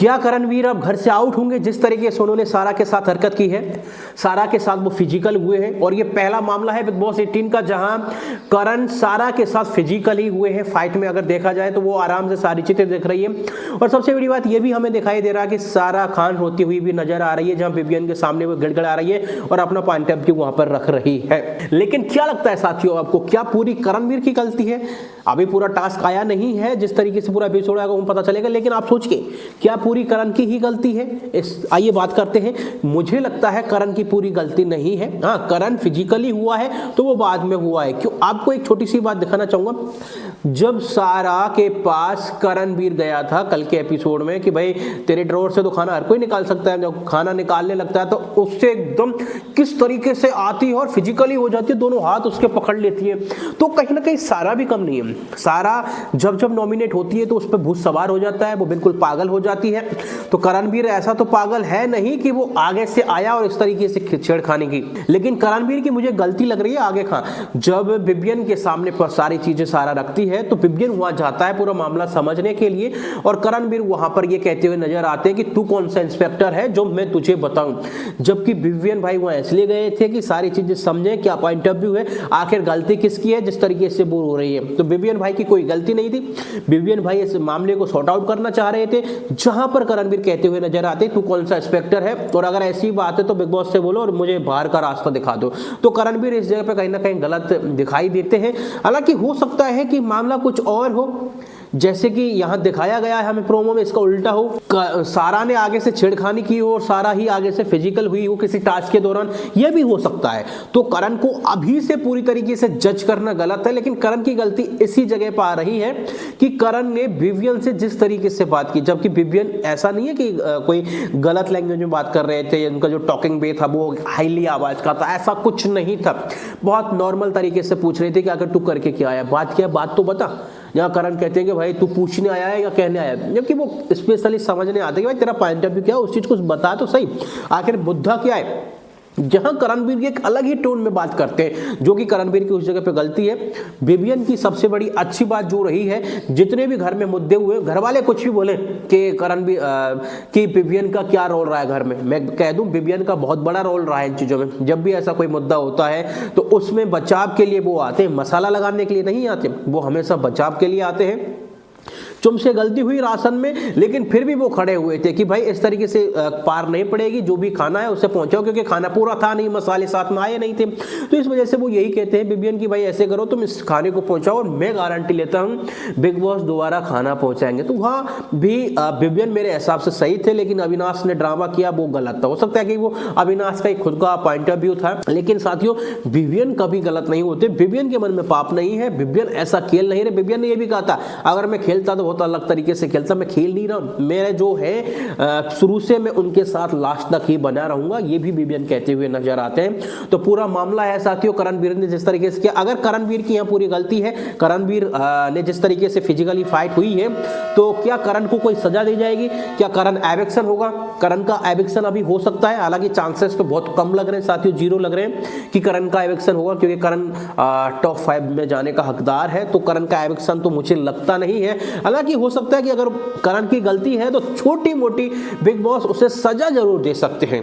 क्या करणवीर अब घर से आउट होंगे? जिस तरीके से उन्होंने सारा के साथ हरकत की है, सारा के साथ वो फिजिकल हुए हैं और ये पहला मामला है बिग बॉस 18 का जहां करण सारा के साथ फिजिकल ही हुए हैं फाइट में। अगर देखा जाए तो वो आराम से सारी चीजें देख रही है और सबसे बड़ी बात ये भी हमें दिखाई दे रहा है कि सारा खान रोती हुई भी नजर आ रही है, जहां विवियन के सामने वो गिड़गिड़ा रही है और अपना पॉइंट ऑफ व्यू वहां पर रख रही है। लेकिन क्या लगता है साथियों आपको, क्या पूरी करणवीर की गलती है? अभी पूरा टास्क आया नहीं है, जिस तरीके से पूरा एपिसोड आएगा वो पता चलेगा, लेकिन आप सोच के क्या पूरी करण की ही गलती है? आइए बात करते हैं। मुझे लगता है करण की पूरी गलती नहीं है। हाँ, करण फिजिकली हुआ है तो वो बाद में हुआ है। क्यों? आपको एक छोटी सी बात दिखाना चाहूंगा। जब सारा के पास करणवीर गया था कल के एपिसोड में कि भाई तेरे ड्रॉअर से तो खाना हर कोई निकाल सकता है, जब खाना निकालने लगता है तो उससे एकदम किस तरीके से आती है और फिजिकली हो जाती है, दोनों हाथ उसके पकड़ लेती है। तो कहीं ना कहीं सारा भी कम नहीं है। सारा जब जब नॉमिनेट होती है तो उस पर भूत सवार हो जाता है, वो बिल्कुल पागल हो जाती है। तो करणवीर ऐसा तो पागल है नहीं कि वो आगे से आया और इस तरीके से छेड़खानी की, लेकिन करणवीर की मुझे गलती लग रही है आगे खां। जब विवियन के सामने पर सारी चीजें सारा रखती है तो विवियन वहां जाता है पूरा मामला समझने के लिए और करणवीर वहां पर ये कहते हुए नजर आते हैं कि तू कौन सा इंस्पेक्टर है जो मैं तुझे बताऊं। जबकि विवियन भाई वहां इसलिए गए थे कि सारी चीजें समझे, क्या पॉइंट ऑफ व्यू है, आखिर गलती किसकी है जिस तरीके से बोल हो रही है। तो विवियन भाई की कोई गलती नहीं थी। विवियन भाई इस मामले को सॉर्ट आउट करना चाह रहे थे, जहां पर करणवीर कहते हुए नजर आते तू कौन सा इंस्पेक्टर है और अगर ऐसी बात है तो बिग बॉस से बोलो और मुझे बाहर का रास्ता दिखा दो। तो करणवीर इस जगह पे कहीं ना कहीं गलत दिखाई देते हैं। हालांकि हो सकता है कि मामला कुछ और हो, जैसे कि यहां दिखाया गया है हमें प्रोमो में, इसका उल्टा हो, सारा ने आगे से छेड़खानी की हो और सारा ही आगे से फिजिकल हुई हो किसी टास्क के दौरान, यह भी हो सकता है। तो करण को अभी से पूरी तरीके से जज करना गलत है, लेकिन करण की गलती इसी जगह पर आ रही है कि करण ने विवियन से जिस तरीके से बात की, जबकि विवियन ऐसा नहीं है कि कोई गलत लैंग्वेज में बात कर रहे थे, उनका जो टॉकिंग वे था वो हाईली आवाज का था, ऐसा कुछ नहीं था। बहुत नॉर्मल तरीके से पूछ रहे थे कि अगर तू करके क्या आया, बात क्या, बात तो बता। जहाँ करण कहते हैं कि भाई तू पूछने आया है या कहने आया है, जबकि वो स्पेशली समझने आते हैं कि भाई तेरा पॉइंट ऑफ व्यू क्या है, उस चीज को बता तो सही, आखिर मुद्दा क्या है। जहां करणवीर की एक अलग ही टोन में बात करते हैं, जो कि करणवीर की उस जगह पे गलती है। विवियन की सबसे बड़ी अच्छी बात जो रही है, जितने भी घर में मुद्दे हुए, घर वाले कुछ भी बोले कि करणवीर कि विवियन का क्या रोल रहा है घर में, मैं कह दूं विवियन का बहुत बड़ा रोल रहा है इन चीजों में। जब भी ऐसा कोई मुद्दा होता है तो उसमें बचाव के लिए वो आते हैं, मसाला लगाने के लिए नहीं आते, वो हमेशा बचाव के लिए आते हैं। तुमसे गलती हुई राशन में, लेकिन फिर भी वो खड़े हुए थे कि भाई इस तरीके से पार नहीं पड़ेगी, जो भी खाना है उसे पहुंचाओ, क्योंकि खाना पूरा था नहीं, मसाले साथ में आए नहीं थे। तो इस वजह से वो यही कहते हैं विवियन की भाई ऐसे करो, तुम इस खाने को पहुंचाओ और मैं गारंटी लेता हूं बिग बॉस दोबारा खाना पहुंचाएंगे। तो वहाँ भी विवियन मेरे हिसाब से सही थे, लेकिन अविनाश ने ड्रामा किया वो गलत था। हो सकता है कि वो अविनाश का एक खुद का पॉइंट ऑफ व्यू था, लेकिन साथियों विवियन कभी गलत नहीं होते, विवियन के मन में पाप नहीं है, विवियन ऐसा खेल नहीं रहे। विवियन ने यह भी कहा था अगर मैं खेलता तो बहुत अलग तरीके से खेलता, मैं खेल नहीं रहा, मेरे जो है शुरू से मैं उनके साथ लास्ट तक ही बना रहूंगा, ये भी विवियन कहते हुए नजर आते हैं। तो पूरा मामला है साथियों करणवीर ने जिस तरीके से किया, अगर करणवीर की यहाँ पूरी गलती है, करणवीर ने जिस तरीके से फिजिकली फाइट हुई है, तो क्या करण को कोई सजा दी जाएगी? क्या करण एविक्शन होगा? करण का एविक्शन अभी हो सकता है, हालांकि चांसेस तो बहुत कम लग रहे हैं साथियों, 0 लग रहे हैं कि करण का एविक्शन होगा, क्योंकि करण टॉप 5 में जाने का हकदार है। तो करण का एविक्शन तो मुझे लगता नहीं है। हालांकि हो सकता है कि अगर करण की गलती है तो छोटी मोटी बिग बॉस उसे सजा जरूर दे सकते हैं।